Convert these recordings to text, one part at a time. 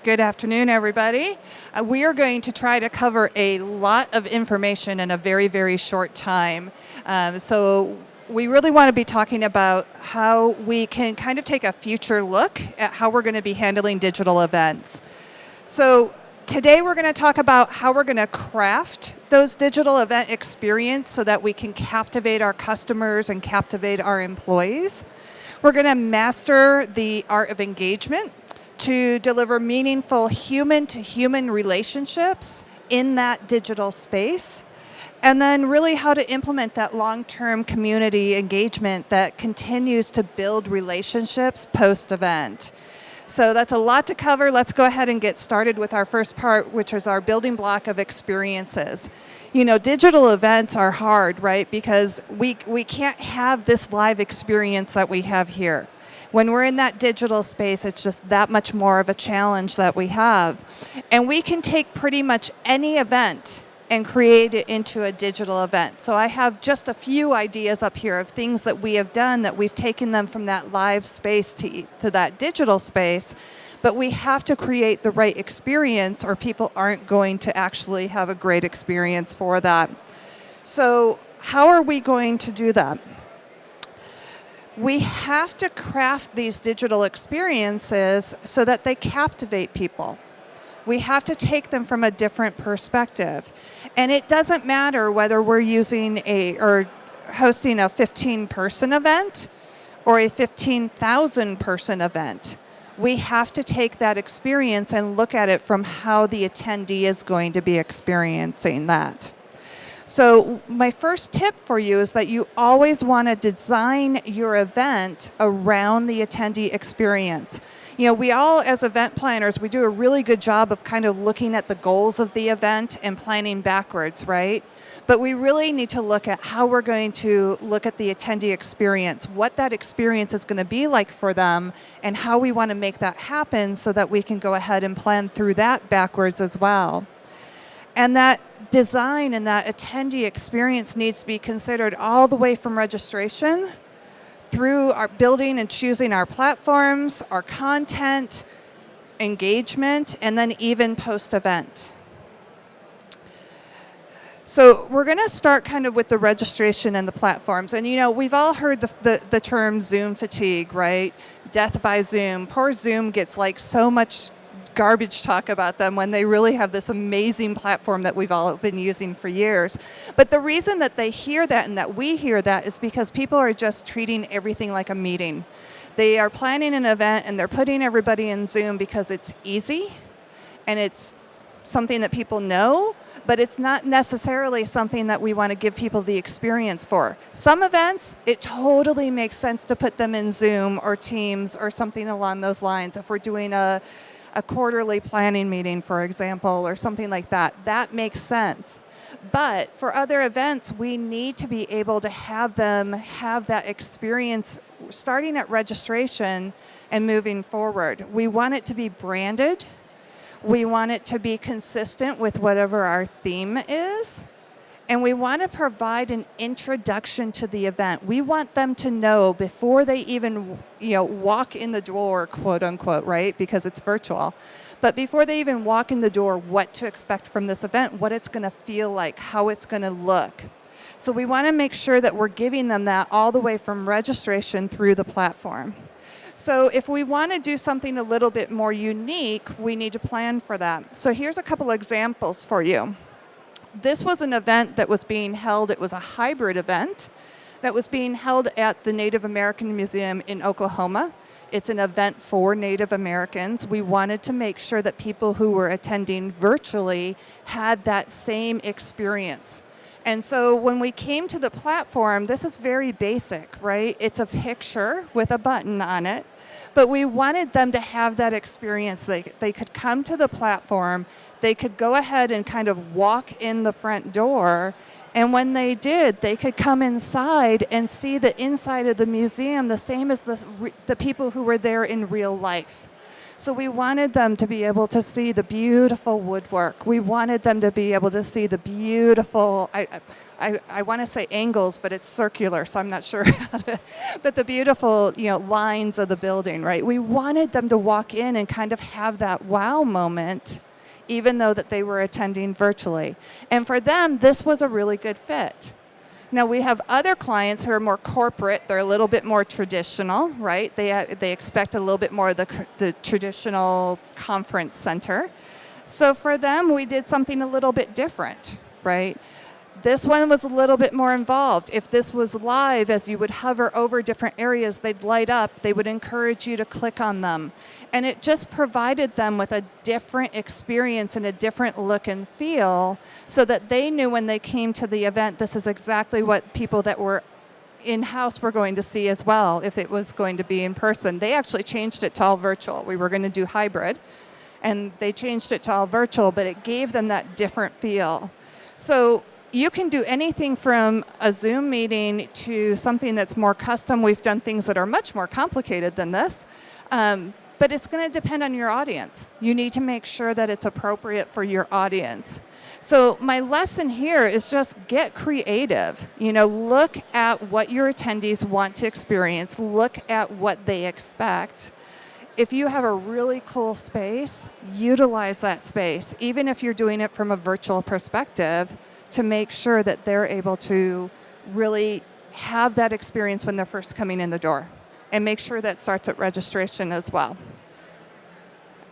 Good afternoon, everybody. We are going to try to cover a lot of information in a very, very short time. So we really want to be talking about how we can kind of take a future look at how we're going to be handling digital events. So today we're going to talk about how we're going to craft those digital event experience so that we can captivate our customers and captivate our employees. We're going to master the art of engagement to deliver meaningful human-to-human relationships in that digital space, and then really how to implement that long-term community engagement that continues to build relationships post-event. So that's a lot to cover. Let's go ahead and get started with our first part, which is our building block of experiences. You know, digital events are hard, right? Because we can't have this live experience that we have here. When we're in that digital space, it's just that much more of a challenge that we have. And we can take pretty much any event and create it into a digital event. So I have just a few ideas up here of things that we have done that we've taken them from that live space to that digital space. But we have to create the right experience or people aren't going to actually have a great experience for that. So how are we going to do that? We have to craft these digital experiences so that they captivate people. We have to take them from a different perspective. And it doesn't matter whether we're using or hosting a 15-person event or a 15,000-person event. We have to take that experience and look at it from how the attendee is going to be experiencing that. So my first tip for you is that you always want to design your event around the attendee experience. You know, we all, as event planners, we do a really good job of kind of looking at the goals of the event and planning backwards, right? But we really need to look at how we're going to look at the attendee experience, what that experience is going to be like for them, and how we want to make that happen so that we can go ahead and plan through that backwards as well. And that design and that attendee experience needs to be considered all the way from registration through our building and choosing our platforms, our content, engagement, and then even post-event. So we're going to start kind of with the registration and the platforms. And, you know, we've all heard the term Zoom fatigue, right? Death by Zoom. Poor Zoom gets like so much garbage talk about them when they really have this amazing platform that we've all been using for years. But the reason that they hear that and that we hear that is because people are just treating everything like a meeting. They are planning an event and they're putting everybody in Zoom because it's easy and it's something that people know, but it's not necessarily something that we want to give people the experience for. Some events, it totally makes sense to put them in Zoom or Teams or something along those lines. If we're doing a quarterly planning meeting, for example, or something like that, that makes sense. But for other events, we need to be able to have them have that experience starting at registration and moving forward. We want it to be branded. We want it to be consistent with whatever our theme is. And we want to provide an introduction to the event. We want them to know before they even, walk in the door, quote unquote, right? Because it's virtual. But before they even walk in the door, what to expect from this event, what it's going to feel like, how it's going to look. So we want to make sure that we're giving them that all the way from registration through the platform. So if we want to do something a little bit more unique, we need to plan for that. So here's a couple examples for you. This was an event that was being held, it was a hybrid event that was being held at the Native American Museum in Oklahoma. It's an event for Native Americans. We wanted to make sure that people who were attending virtually had that same experience. And so when we came to the platform, this is very basic, right? It's a picture with a button on it. But we wanted them to have that experience. They could come to the platform, they could go ahead and kind of walk in the front door, and when they did, they could come inside and see the inside of the museum the same as the people who were there in real life. So we wanted them to be able to see the beautiful woodwork. We wanted them to be able to see the beautiful, I want to say angles, but it's circular, so I'm not sure how to, but the beautiful, lines of the building, right? We wanted them to walk in and kind of have that wow moment, even though that they were attending virtually. And for them, this was a really good fit. Now, we have other clients who are more corporate. They're a little bit more traditional, right? They expect a little bit more of the traditional conference center. So for them, we did something a little bit different, right? This one was a little bit more involved. If this was live, as you would hover over different areas, they'd light up. They would encourage you to click on them. And it just provided them with a different experience and a different look and feel so that they knew when they came to the event, this is exactly what people that were in-house were going to see as well if it was going to be in person. They actually changed it to all virtual. We were going to do hybrid, and they changed it to all virtual, but it gave them that different feel. So you can do anything from a Zoom meeting to something that's more custom. We've done things that are much more complicated than this, but it's going to depend on your audience. You need to make sure that it's appropriate for your audience. So my lesson here is just get creative. Look at what your attendees want to experience. Look at what they expect. If you have a really cool space, utilize that space, even if you're doing it from a virtual perspective, to make sure that they're able to really have that experience when they're first coming in the door. And make sure that starts at registration as well.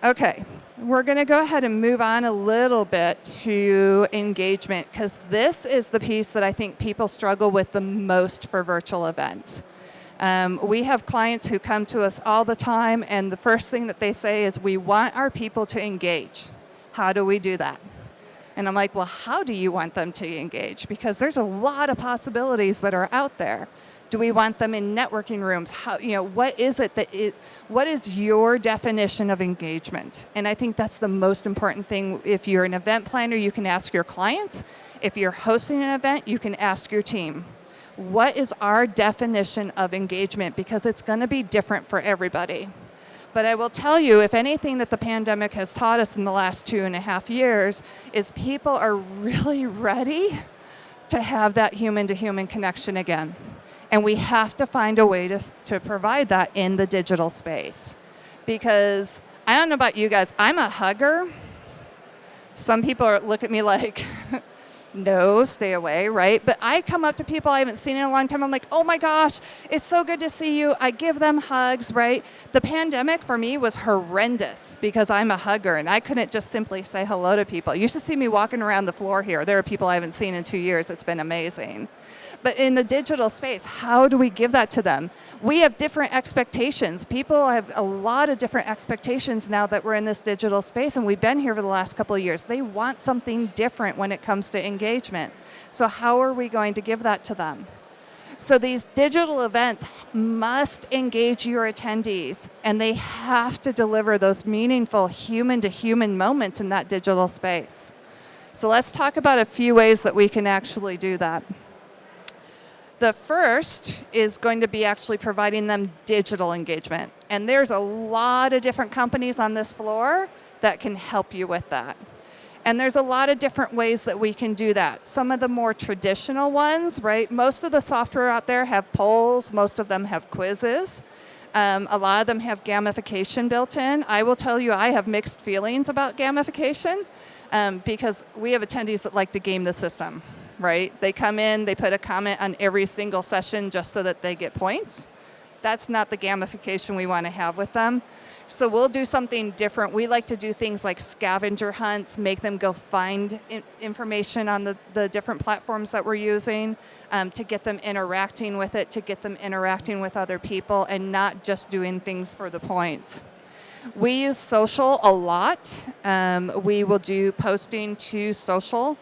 Okay, we're going to go ahead and move on a little bit to engagement, because this is the piece that I think people struggle with the most for virtual events. We have clients who come to us all the time, and the first thing that they say is, we want our people to engage. How do we do that? And I'm like, well, how do you want them to engage? Because there's a lot of possibilities that are out there. Do we want them in networking rooms? What is your definition of engagement? And I think that's the most important thing. If you're an event planner, you can ask your clients. If you're hosting an event, you can ask your team. What is our definition of engagement? Because it's going to be different for everybody. But I will tell you, if anything that the pandemic has taught us in the last 2.5 years is people are really ready to have that human-to-human connection again. And we have to find a way to provide that in the digital space. Because I don't know about you guys, I'm a hugger. Some people look at me like, no, stay away, right? But I come up to people I haven't seen in a long time. I'm like, oh my gosh, it's so good to see you. I give them hugs, right? The pandemic for me was horrendous because I'm a hugger and I couldn't just simply say hello to people. You should see me walking around the floor here. There are people I haven't seen in 2 years. It's been amazing. But in the digital space, how do we give that to them? We have different expectations. People have a lot of different expectations now that we're in this digital space, and we've been here for the last couple of years. They want something different when it comes to engagement. So how are we going to give that to them? So these digital events must engage your attendees, and they have to deliver those meaningful human-to-human moments in that digital space. So let's talk about a few ways that we can actually do that. The first is going to be actually providing them digital engagement. And there's a lot of different companies on this floor that can help you with that. And there's a lot of different ways that we can do that. Some of the more traditional ones, right? Most of the software out there have polls. Most of them have quizzes. A lot of them have gamification built in. I will tell you, I have mixed feelings about gamification because we have attendees that like to game the system. Right? They come in, they put a comment on every single session just so that they get points. That's not the gamification we want to have with them. So we'll do something different. We like to do things like scavenger hunts, make them go find information on the different platforms that we're using to get them interacting with it, to get them interacting with other people, and not just doing things for the points. We use social a lot. We will do posting to social.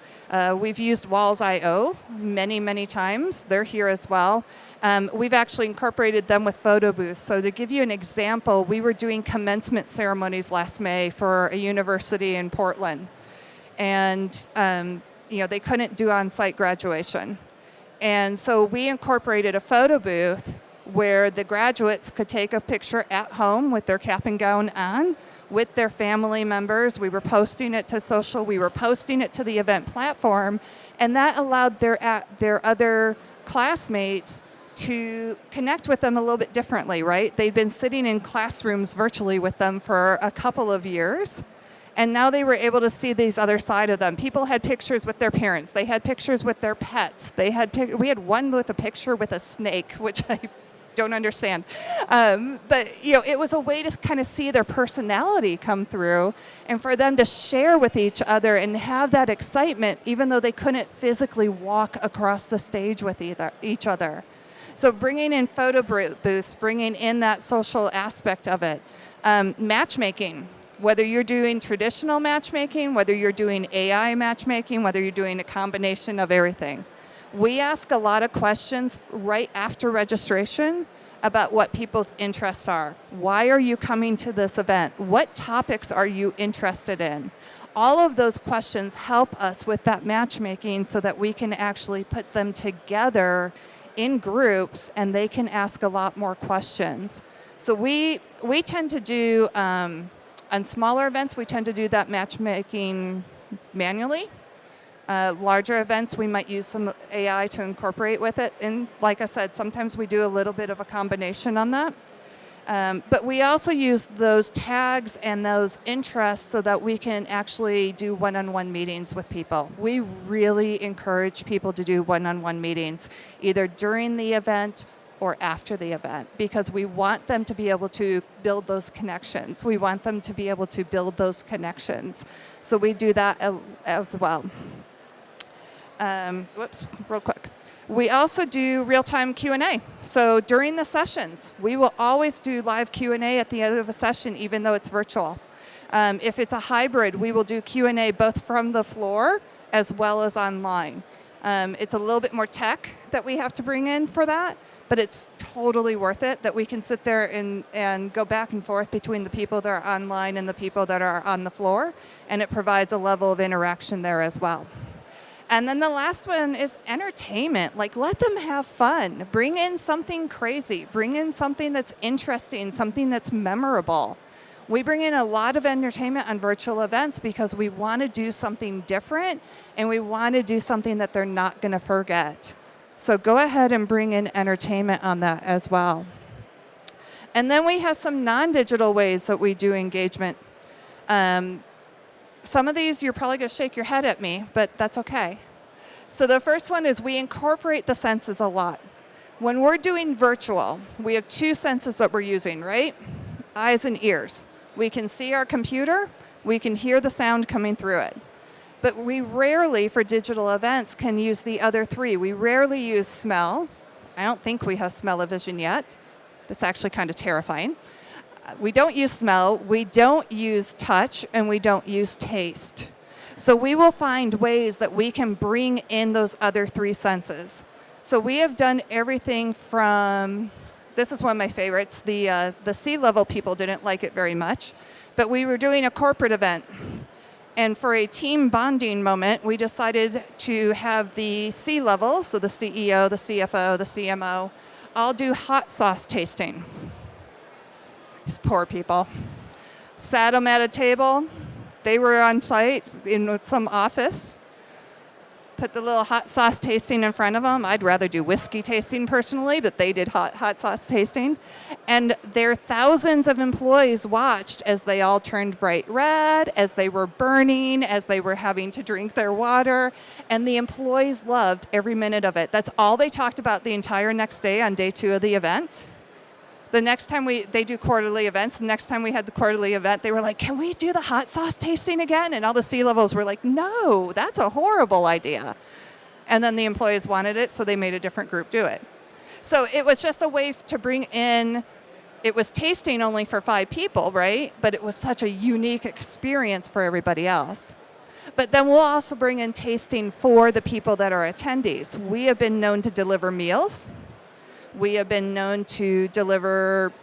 We've used Walls.io many, many times. They're here as well. We've actually incorporated them with photo booths. So to give you an example, we were doing commencement ceremonies last May for a university in Portland. And they couldn't do on-site graduation. And so we incorporated a photo booth where the graduates could take a picture at home with their cap and gown on, with their family members. We were posting it to social. We were posting it to the event platform. And that allowed their other classmates to connect with them a little bit differently, right? They'd been sitting in classrooms virtually with them for a couple of years. And now they were able to see these other side of them. People had pictures with their parents. They had pictures with their pets. We had one with a picture with a snake, which I don't understand. But it was a way to kind of see their personality come through and for them to share with each other and have that excitement, even though they couldn't physically walk across the stage with each other. So bringing in photo booths, bringing in that social aspect of it. Matchmaking. Whether you're doing traditional matchmaking, whether you're doing AI matchmaking, whether you're doing a combination of everything. We ask a lot of questions right after registration about what people's interests are. Why are you coming to this event? What topics are you interested in? All of those questions help us with that matchmaking so that we can actually put them together in groups and they can ask a lot more questions. So we tend to do, on smaller events, we tend to do that matchmaking manually. Larger events, we might use some AI to incorporate with it. And like I said, sometimes we do a little bit of a combination on that. But we also use those tags and those interests so that we can actually do one-on-one meetings with people. We really encourage people to do one-on-one meetings, either during the event or after the event, because we want them to be able to build those connections. We want them to be able to build those connections. So we do that as well. Real quick. We also do real-time Q&A. So during the sessions, we will always do live Q&A at the end of a session, even though it's virtual. If it's a hybrid, we will do Q&A both from the floor as well as online. It's a little bit more tech that we have to bring in for that, but it's totally worth it that we can sit there and go back and forth between the people that are online and the people that are on the floor, and it provides a level of interaction there as well. And then the last one is entertainment. Like, let them have fun. Bring in something crazy. Bring in something that's interesting, something that's memorable. We bring in a lot of entertainment on virtual events because we want to do something different, and we want to do something that they're not going to forget. So go ahead and bring in entertainment on that as well. And then we have some non-digital ways that we do engagement. Some of these, you're probably going to shake your head at me, but that's okay. So the first one is we incorporate the senses a lot. When we're doing virtual, we have two senses that we're using, right? Eyes and ears. We can see our computer. We can hear the sound coming through it. But we rarely, for digital events, can use the other three. We rarely use smell. I don't think we have smell-o-vision yet. That's actually kind of terrifying. We don't use smell, we don't use touch, and we don't use taste. So we will find ways that we can bring in those other three senses. So we have done everything from, this is one of my favorites, the C-level people didn't like it very much, but we were doing a corporate event. And for a team bonding moment, we decided to have the C-level, so the CEO, the CFO, the CMO, all do hot sauce tasting. These poor people. Sat them at a table. They were on site in some office. Put the little hot sauce tasting in front of them. I'd rather do whiskey tasting personally, but they did hot sauce tasting. And their thousands of employees watched as they all turned bright red, as they were burning, as they were having to drink their water. And the employees loved every minute of it. That's all they talked about the entire next day on day 2 of the event. The next time they do quarterly events, the next time we had the quarterly event, they were like, can we do the hot sauce tasting again? And all the C-levels were like, no, that's a horrible idea. And then the employees wanted it, so they made a different group do it. So it was just a way to bring in, it was tasting only for 5 people, right? But it was such a unique experience for everybody else. But then we'll also bring in tasting for the people that are attendees. We have been known to deliver meals. We have been known to deliver,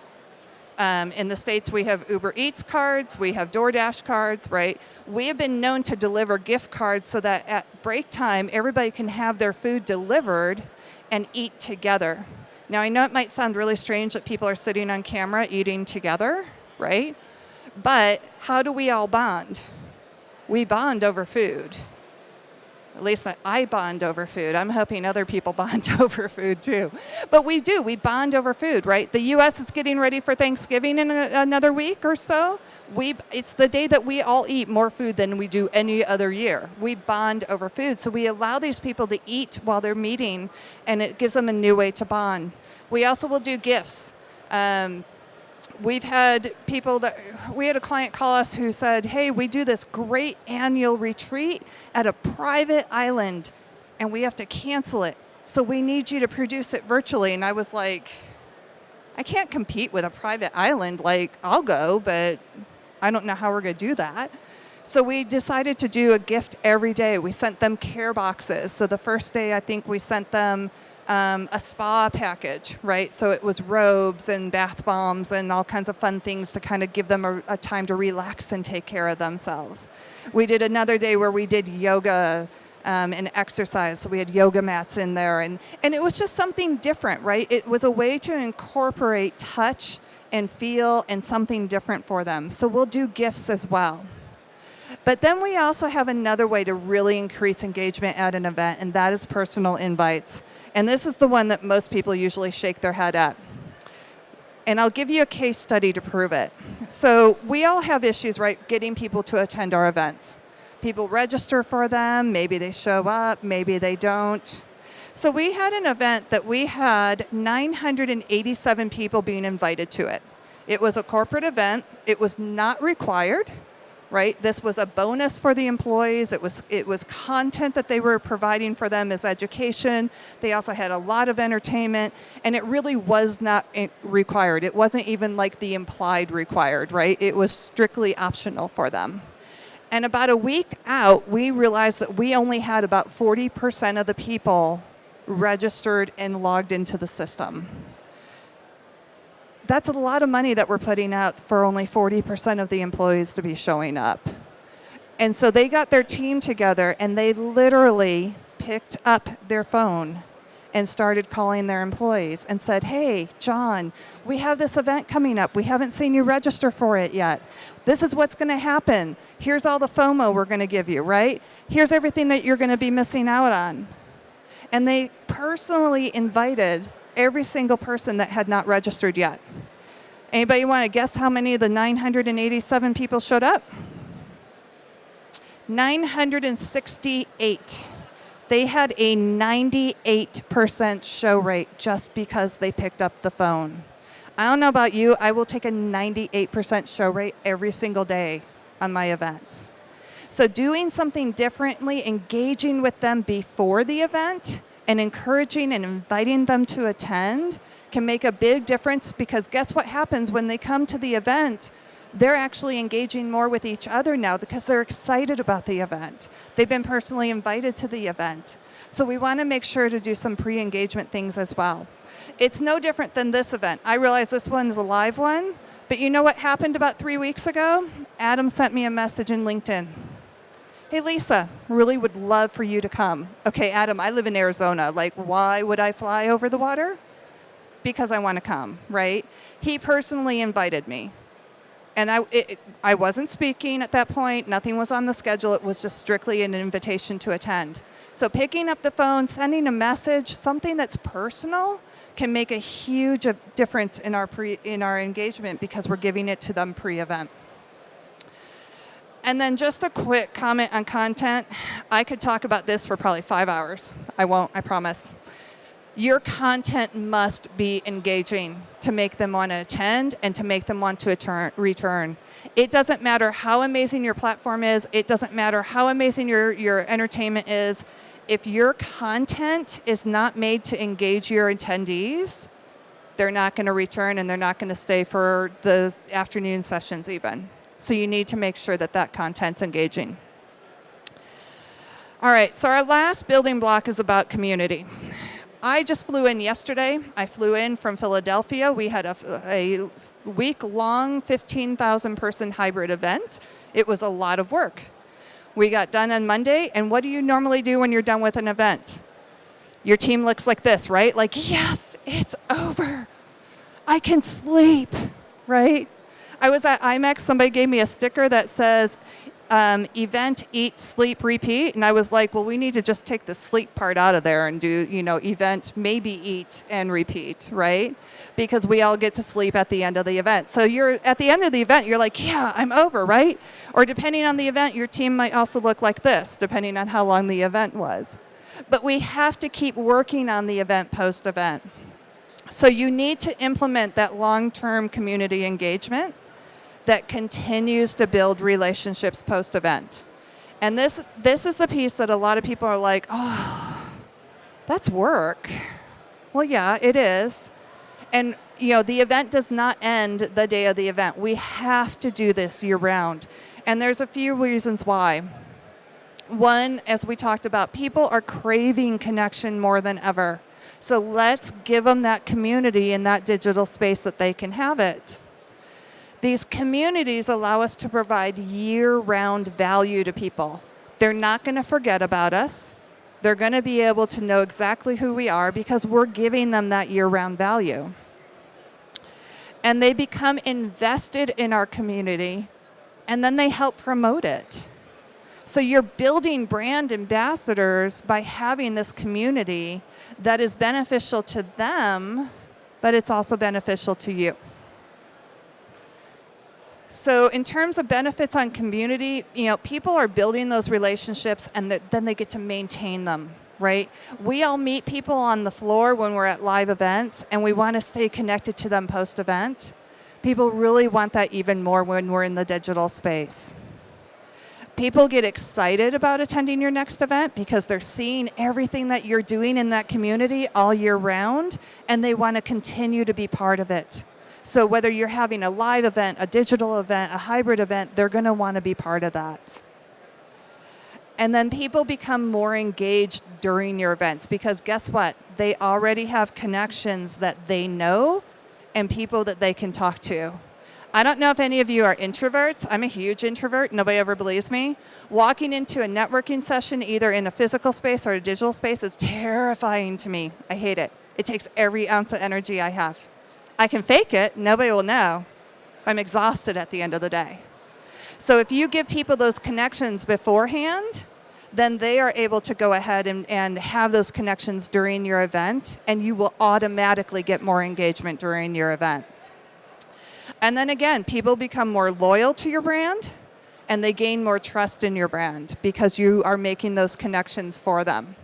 in the States we have Uber Eats cards, we have DoorDash cards, right? We have been known to deliver gift cards so that at break time, everybody can have their food delivered and eat together. Now I know it might sound really strange that people are sitting on camera eating together, right? But how do we all bond? We bond over food. At least I bond over food. I'm hoping other people bond over food too. But we do. We bond over food, right? The U.S. is getting ready for Thanksgiving in another week or so. It's the day that we all eat more food than we do any other year. We bond over food. So we allow these people to eat while they're meeting, and it gives them a new way to bond. We also will do gifts. We've had we had a client call us who said, hey, we do this great annual retreat at a private island and we have to cancel it. So we need you to produce it virtually. And I was like, I can't compete with a private island. Like, I'll go, but I don't know how we're going to do that. So we decided to do a gift every day. We sent them care boxes. So the first day, I think we sent them a spa package, right? So it was robes and bath bombs and all kinds of fun things to kind of give them a time to relax and take care of themselves. We did another day where we did yoga and exercise. So we had yoga mats in there. And it was just something different, right? It was a way to incorporate touch and feel and something different for them. So we'll do gifts as well. But then we also have another way to really increase engagement at an event, and that is personal invites. And this is the one that most people usually shake their head at. And I'll give you a case study to prove it. So we all have issues, right, getting people to attend our events. People register for them, maybe they show up, maybe they don't. So we had an event that we had 987 people being invited to it. It was a corporate event. It was not required. Right? This was a bonus for the employees. It was content that they were providing for them as education. They also had a lot of entertainment, and it really was not required. It wasn't even like the implied required, right? It was strictly optional for them. And about a week out, we realized that we only had about 40% of the people registered and logged into the system. That's a lot of money that we're putting out for only 40% of the employees to be showing up. And so they got their team together and they literally picked up their phone and started calling their employees and said, hey, John, we have this event coming up. We haven't seen you register for it yet. This is what's going to happen. Here's all the FOMO we're going to give you, right? Here's everything that you're going to be missing out on. And they personally invited every single person that had not registered yet. Anybody want to guess how many of the 987 people showed up? 968. They had a 98% show rate just because they picked up the phone. I don't know about you, I will take a 98% show rate every single day on my events. So doing something differently, engaging with them before the event, and encouraging and inviting them to attend can make a big difference, because guess what happens when they come to the event? They're actually engaging more with each other now because they're excited about the event. They've been personally invited to the event. So we want to make sure to do some pre-engagement things as well. It's no different than this event. I realize this one's a live one, but you know what happened about 3 weeks ago? Adam sent me a message in LinkedIn. Hey, Lisa, really would love for you to come. Okay, Adam, I live in Arizona. Like, why would I fly over the water? Because I want to come, right? He personally invited me. And I wasn't speaking at that point. Nothing was on the schedule. It was just strictly an invitation to attend. So picking up the phone, sending a message, something that's personal, can make a huge difference in our engagement because we're giving it to them pre-event. And then just a quick comment on content. I could talk about this for probably 5 hours. I won't, I promise. Your content must be engaging to make them want to attend and to make them want to return. It doesn't matter how amazing your platform is. It doesn't matter how amazing your entertainment is. If your content is not made to engage your attendees, they're not going to return and they're not going to stay for the afternoon sessions even. So you need to make sure that that content's engaging. All right, so our last building block is about community. I just flew in yesterday. I flew in from Philadelphia. We had a week-long 15,000 person hybrid event. It was a lot of work. We got done on Monday, and what do you normally do when you're done with an event? Your team looks like this, right? Like, yes, it's over. I can sleep, right? I was at IMAX, somebody gave me a sticker that says, event, eat, sleep, repeat. And I was like, well, we need to just take the sleep part out of there and do, event, maybe eat and repeat, right? Because we all get to sleep at the end of the event. So you're at the end of the event, you're like, yeah, I'm over, right? Or depending on the event, your team might also look like this, depending on how long the event was. But we have to keep working on the event post-event. So you need to implement that long-term community engagement that continues to build relationships post-event. And this is the piece that a lot of people are like, oh, that's work. Well, yeah, it is. And the event does not end the day of the event. We have to do this year-round. And there's a few reasons why. One, as we talked about, people are craving connection more than ever. So let's give them that community in that digital space that they can have it. These communities allow us to provide year-round value to people. They're not going to forget about us. They're going to be able to know exactly who we are because we're giving them that year-round value. And they become invested in our community, and then they help promote it. So you're building brand ambassadors by having this community that is beneficial to them, but it's also beneficial to you. So in terms of benefits on community, people are building those relationships and then they get to maintain them, right? We all meet people on the floor when we're at live events and we want to stay connected to them post-event. People really want that even more when we're in the digital space. People get excited about attending your next event because they're seeing everything that you're doing in that community all year round and they want to continue to be part of it. So whether you're having a live event, a digital event, a hybrid event, they're going to want to be part of that. And then people become more engaged during your events because guess what? They already have connections that they know and people that they can talk to. I don't know if any of you are introverts. I'm a huge introvert. Nobody ever believes me. Walking into a networking session, either in a physical space or a digital space, is terrifying to me. I hate it. It takes every ounce of energy I have. I can fake it. Nobody will know. I'm exhausted at the end of the day. So if you give people those connections beforehand, then they are able to go ahead and have those connections during your event, and you will automatically get more engagement during your event. And then again, people become more loyal to your brand, and they gain more trust in your brand because you are making those connections for them.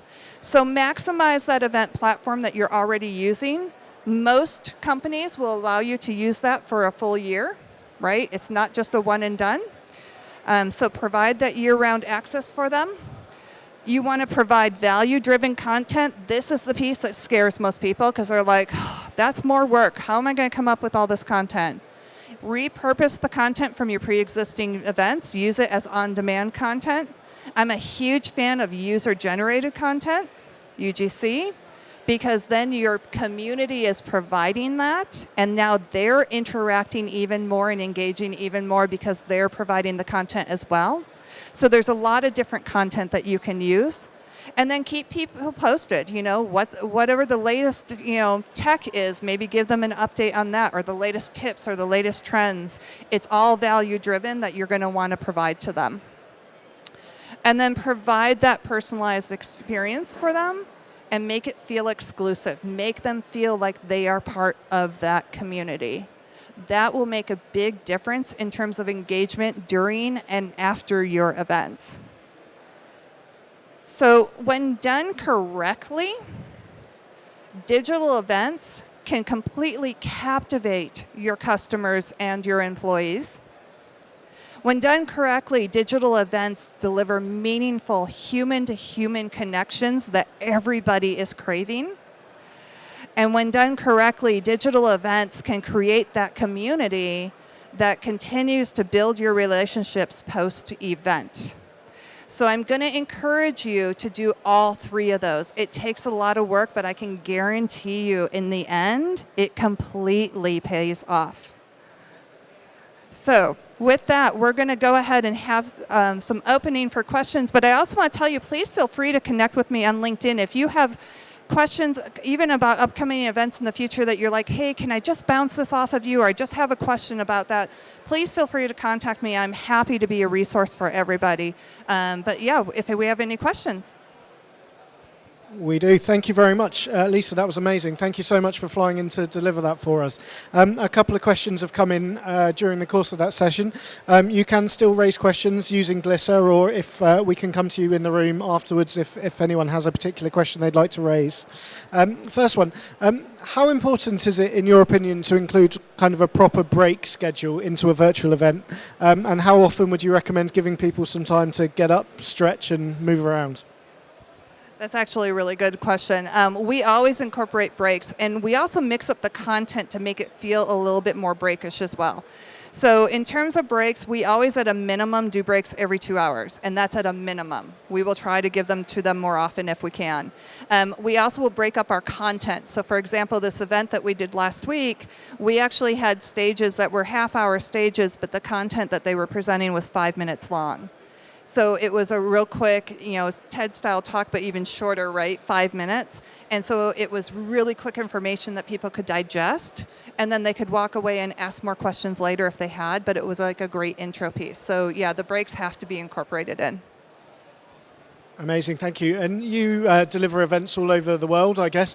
So maximize that event platform that you're already using. Most companies will allow you to use that for a full year, right? It's not just a one and done. So provide that year-round access for them. You want to provide value-driven content. This is the piece that scares most people because they're like, oh, that's more work. How am I going to come up with all this content? Repurpose the content from your pre-existing events. Use it as on-demand content. I'm a huge fan of user-generated content, UGC, because then your community is providing that, and now they're interacting even more and engaging even more because they're providing the content as well. So there's a lot of different content that you can use. And then keep people posted, whatever the latest, tech is, maybe give them an update on that, or the latest tips or the latest trends. It's all value driven that you're going to want to provide to them. And then provide that personalized experience for them and make it feel exclusive. Make them feel like they are part of that community. That will make a big difference in terms of engagement during and after your events. So when done correctly, digital events can completely captivate your customers and your employees. When done correctly, digital events deliver meaningful human-to-human connections that everybody is craving. And when done correctly, digital events can create that community that continues to build your relationships post-event. So I'm going to encourage you to do all three of those. It takes a lot of work, but I can guarantee you in the end, it completely pays off. So with that, we're going to go ahead and have some opening for questions. But I also want to tell you, please feel free to connect with me on LinkedIn. If you have questions, even about upcoming events in the future that you're like, hey, can I just bounce this off of you, or I just have a question about that, please feel free to contact me. I'm happy to be a resource for everybody. But yeah, if we have any questions. We do. Thank you very much. Lisa, that was amazing. Thank you so much for flying in to deliver that for us. A couple of questions have come in during the course of that session. You can still raise questions using Glisser, or if we can come to you in the room afterwards if anyone has a particular question they'd like to raise. First one, how important is it, in your opinion, to include kind of a proper break schedule into a virtual event? And how often would you recommend giving people some time to get up, stretch and move around? That's actually a really good question. We always incorporate breaks, and we also mix up the content to make it feel a little bit more breakish as well. So in terms of breaks, we always at a minimum do breaks every 2 hours, and that's at a minimum. We will try to give them to them more often if we can. We also will break up our content. So for example, this event that we did last week, we actually had stages that were half-hour stages, but the content that they were presenting was 5 minutes long. So it was a real quick, TED-style talk, but even shorter, right? 5 minutes. And so it was really quick information that people could digest, and then they could walk away and ask more questions later if they had, but it was like a great intro piece. So yeah, the breaks have to be incorporated in. Amazing, thank you. And you deliver events all over the world, I guess.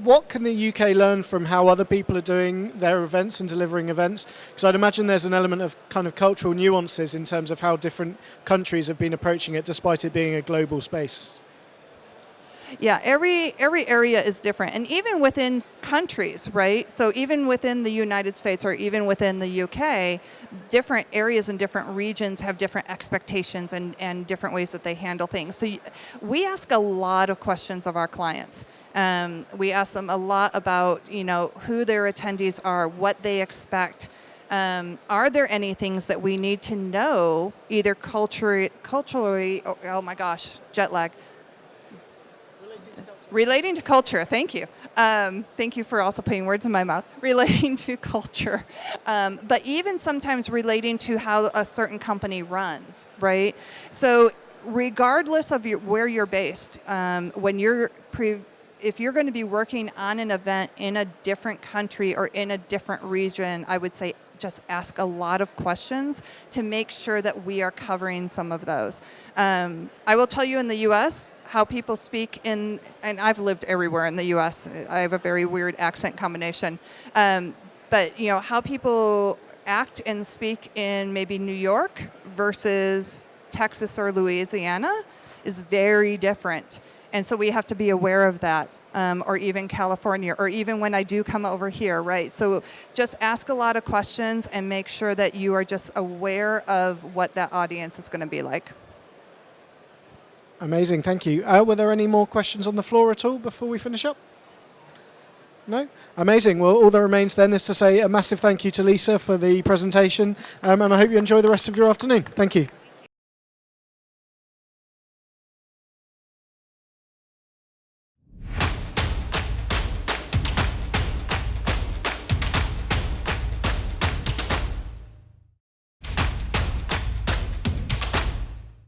What can the UK learn from how other people are doing their events and delivering events? Because I'd imagine there's an element of kind of cultural nuances in terms of how different countries have been approaching it, despite it being a global space. Yeah, every area is different, and even within countries, right? So even within the United States or even within the UK, different areas and different regions have different expectations and different ways that they handle things. So we ask a lot of questions of our clients. We ask them a lot about, who their attendees are, what they expect. Are there any things that we need to know, either culturally, oh my gosh, jet lag. Relating to culture, thank you. Thank you for also putting words in my mouth. Relating to culture. But even sometimes relating to how a certain company runs, right? So regardless of where you're based, if you're going to be working on an event in a different country or in a different region, I would say just ask a lot of questions to make sure that we are covering some of those. I will tell you in the US, how people speak and I've lived everywhere in the US. I have a very weird accent combination. But how people act and speak in maybe New York versus Texas or Louisiana is very different. And so we have to be aware of that. Or even California, or even when I do come over here, right? So just ask a lot of questions and make sure that you are just aware of what that audience is going to be like. Amazing, thank you. Were there any more questions on the floor at all before we finish up? No? Amazing. Well, all that remains then is to say a massive thank you to Lisa for the presentation, and I hope you enjoy the rest of your afternoon. Thank you.